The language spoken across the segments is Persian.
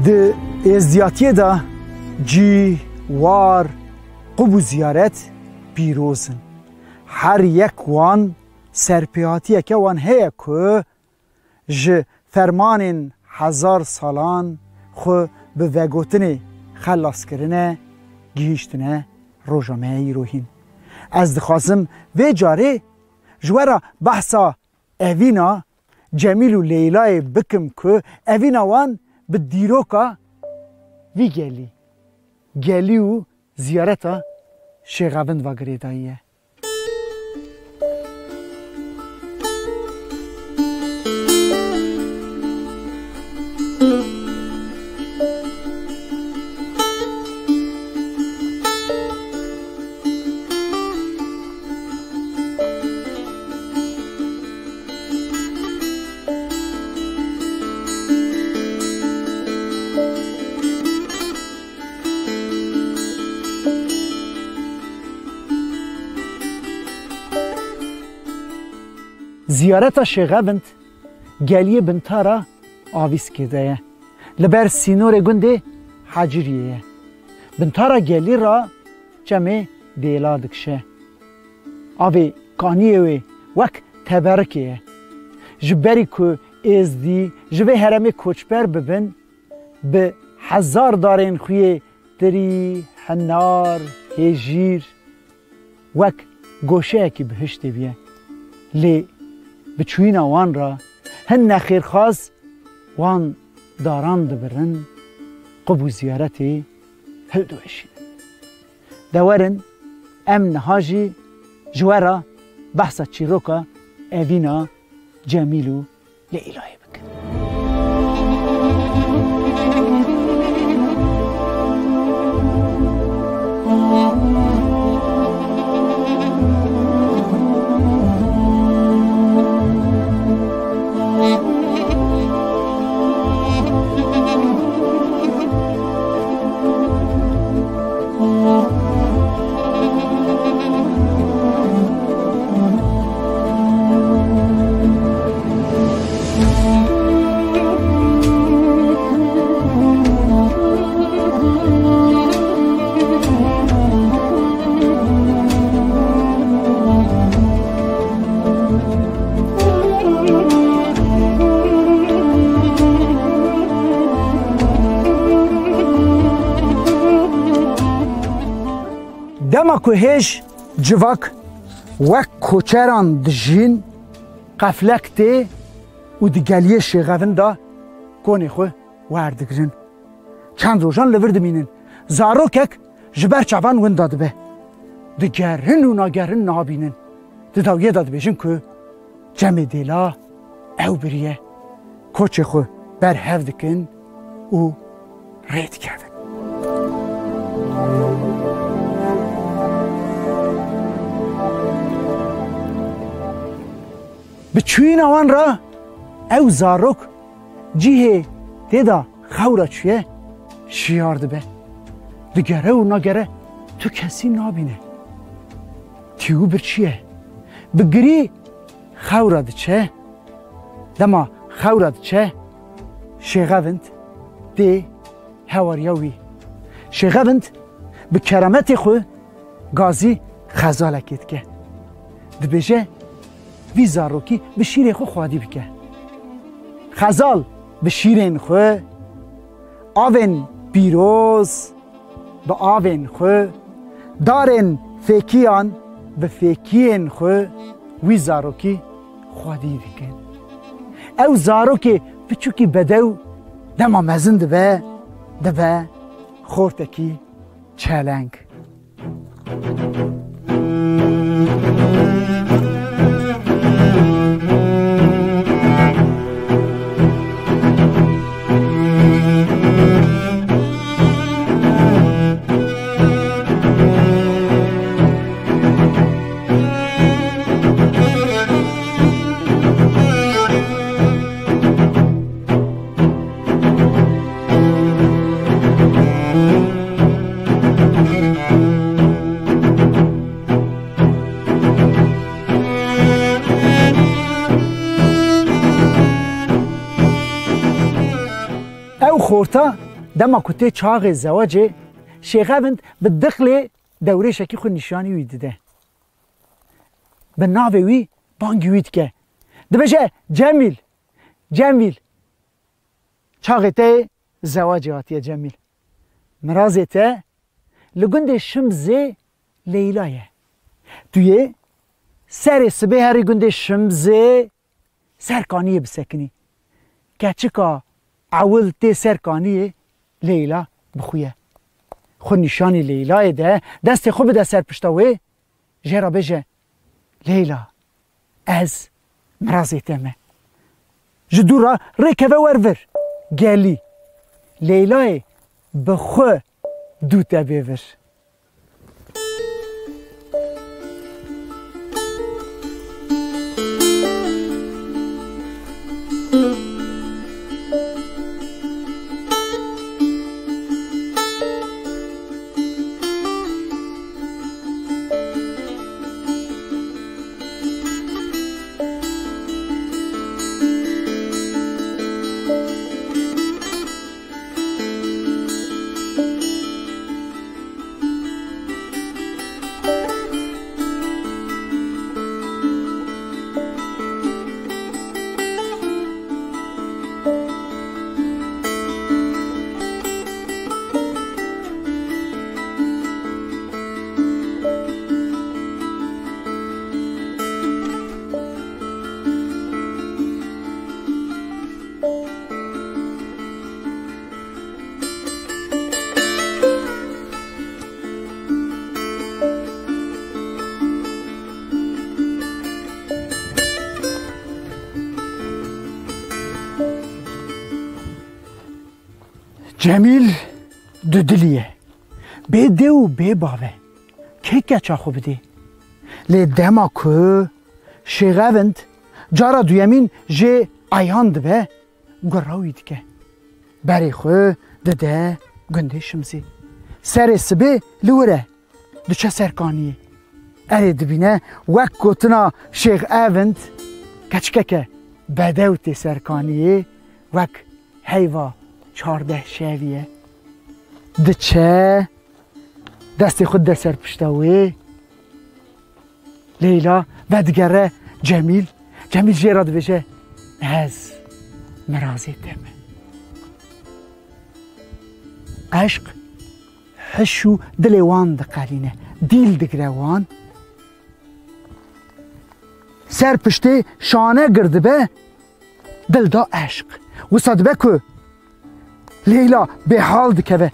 د ازدیاتی دا جی وار قبو زیارت پیروزن هر یک وان سرپیاتی که وان هیا که ج فرمان 1000 سالان خو به وگوتن خلاص کرنه گیشتنه روژامه روحین از دخواستم و جاره جوارا بحثا اوینا جمیل و لیلای بکم که اوینا وان به دیروکا وی گلی و زیارتا شیغاوند و گریداییه زیارت شیغاوند گلی بنتارا آویز کرده لبر سینور گنده حجریه بنتارا گلی را جمع دیلا دکشه آوی کانیه وی وک تبرکه جبری که از دی جبه هرمی کوچبر ببین به 1000 دارین خوی دری حنار هجیر وک گوشه اکی بهشتی بیه لی بچوین وان را هن نخیر خواست وان داران دبرن قبو زیارتی هلدوشین دورن امن هاجی جوارا بحثا چیروکا اوینا جمیلو لیلای بکن دما که هیچ جواک وک کوچران دجین قفلک تی و دگلیه شیغاون دا گونه خو وردگرن چند روزان لورد مینن زاروکک جبر چوان ون داده به دگرن و ناگرن نابینن دداویه داده بیشن که جمع دیلا او بریه کوچه خو بر هفدکن و رید کردن بچوین آوان را او زاروک جیه دیدا خورا چیه شیارده به دگره و نگره تو کسی نابینه تیو بر چیه بگری خورا ده چه دما خورا ده چه شیغاوند دی هواریاوی شیغاوند به کرامت خو گازی خزالکید که دبیجه وی زاروکی به شیر خو خوادی بکه خزال به شیرین خو آون پیروز به آون خو دارن فکیان به فکیین خو وی زاروکی خوادی بکن او زاروکی بچوکی بدو دما مزن دبه خورتکی چلنگ. خورتا دما کته چاق زواج شیخوند به دخل دوره شکی خود نشانی ویدده به ناوی وی بانگی وید که دبشه جمیل چاق ته زواج آتیه جمیل مرازه ته لگند شمزه لیلایه توی سر سبه هری گند شمزه سرکانیه بسکنی که چکا اول تی سرکانی لیلا بخویه خود نشانی لیلای ده دست خوب ده سر پشتاوه جرا بجه لیلا از مرازیتمه جدورا ریکوه ورور گلی لیلای بخو دوتا بیور جمیل دو دلیه به ده و به باوه که گچا خوب ده لی دما که شیغوند جارا دویمین جه ایان دبه گراوید که بری خو ده گنده شمزی سر سبه لوره دو چه سرکانیه اری دبینه وک گوتنا شیغوند کچکه که بدوت سرکانیه وک حیوا 14 شویه دچه دست خود در سر پشتاوی لیلا و دیگره جمیل جیراد بشه از مرازی تمه عشق حشو دلوان دقالینه دیل دگروان سر پشته شانه گرده به دل دا عشق و صدبه که لیلا به حال دکوه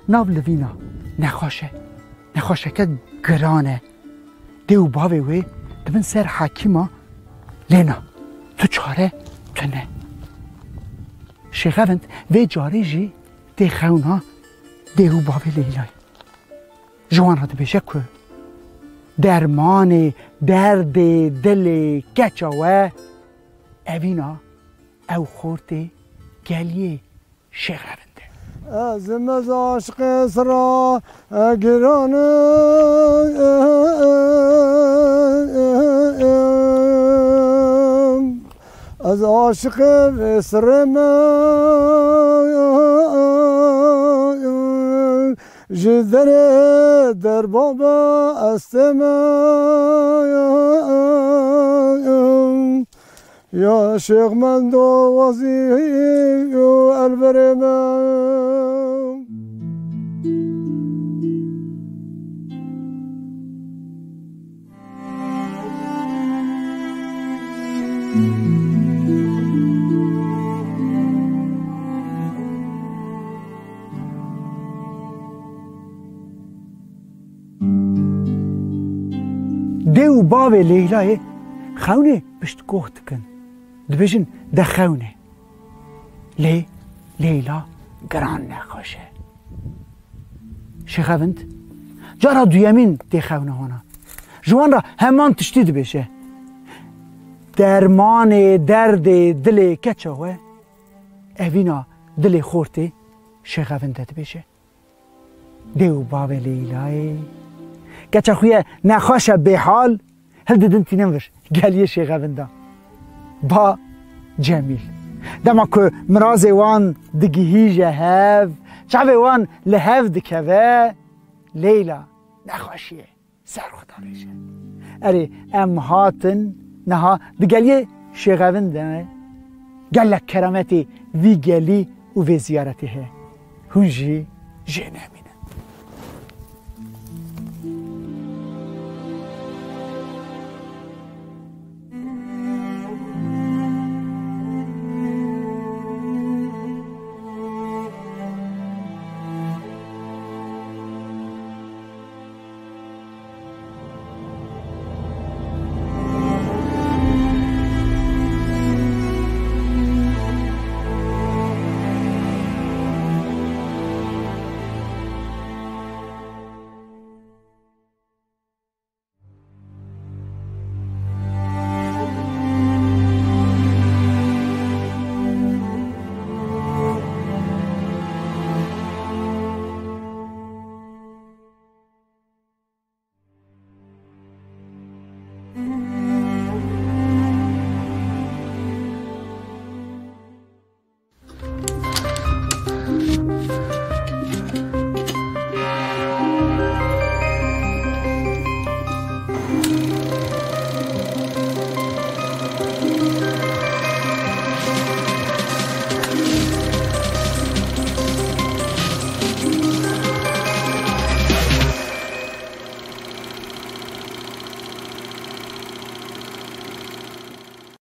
ناو لوینا نخواشه که گرانه دیو باوی وی دبن سر حکیما لینا تو چاره تو نه شیخوند وی جاره جی دی خونه دیو باوی لیلای جوان را دبیشه که درمان درد دل گچاوه اوینا او خورده گلیه شیخونده از مز عشق سرا گرانه از عاشق اسرم جدر در بابا استم یا شیخ من دو وزی البر من دی و باوی لیلای خونه بشت گوهت کن دبیجن ده خونه لیلا گران نخواشه شخوند جارا دویمین دی خونه هانا جوان را همان تشتید بشه درمان درد دل کچاوه اوینا دل خورته شخوندت بشه دیو باب لیلای کچا خویه نخواشه به حال هل ددن تینمش گلیه شخونده با جمیل دما که مراز وان دگیهیجه هف چعب وان لهف دکوه لیلا نخواشیه سر خدا بشه اره ام هاتن نها دگلیه شخونده گلک کرامتی وی گلی و وی زیارتی هنجی جنمین